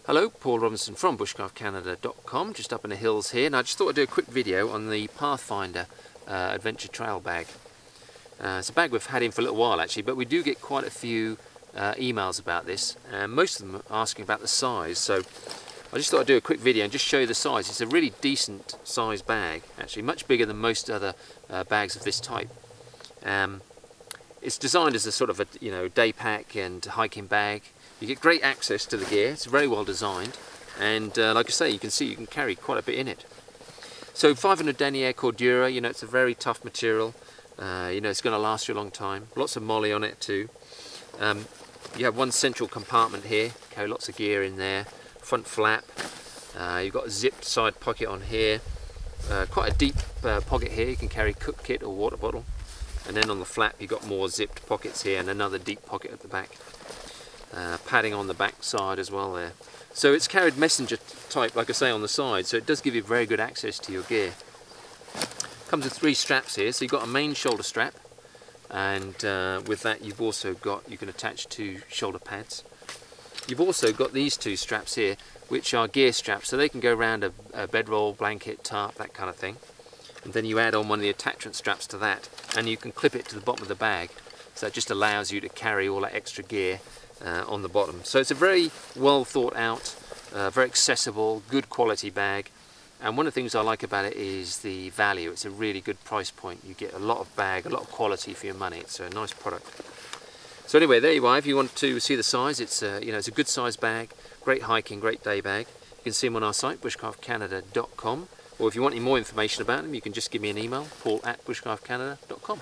Hello, Paul Robinson from bushcraftcanada.com, just up in the hills here, and I just thought I'd do a quick video on the Pathfinder Adventure Trail Bag. It's a bag we've had in for a little while actually, but we do get quite a few emails about this, and most of them are asking about the size, so I just thought I'd do a quick video and just show you the size. It's a really decent size bag, actually much bigger than most other bags of this type. It's designed as a sort of a day pack and hiking bag. You get great access to the gear. It's very well designed, and like I say, you can carry quite a bit in it. So 500 denier Cordura, it's a very tough material. It's going to last you a long time. Lots of moly on it too. You have one central compartment here, carry lots of gear in there. Front flap. You've got a zipped side pocket on here. Quite a deep pocket here. You can carry cook kit or water bottle. And then on the flap you've got more zipped pockets here and another deep pocket at the back. Padding on the back side as well there. So it's carried messenger type, like I say, on the side, so it does give you very good access to your gear. Comes with 3 straps here, so you've got a main shoulder strap, and with that you can attach 2 shoulder pads. You've also got these 2 straps here, which are gear straps, so they can go around a bedroll, blanket, tarp, that kind of thing. And then you add on one of the attachment straps to that, and you can clip it to the bottom of the bag, so that just allows you to carry all that extra gear on the bottom. So it's a very well thought out, very accessible, good quality bag, and one of the things I like about it is the value. It's a really good price point. You get a lot of bag, a lot of quality for your money. It's a nice product. So anyway, there you are. If you want to see the size, it's a good size bag, great hiking, great day bag. You can see them on our site, bushcraftcanada.com, or if you want any more information about them, you can just give me an email, paul@bushcraftcanada.com.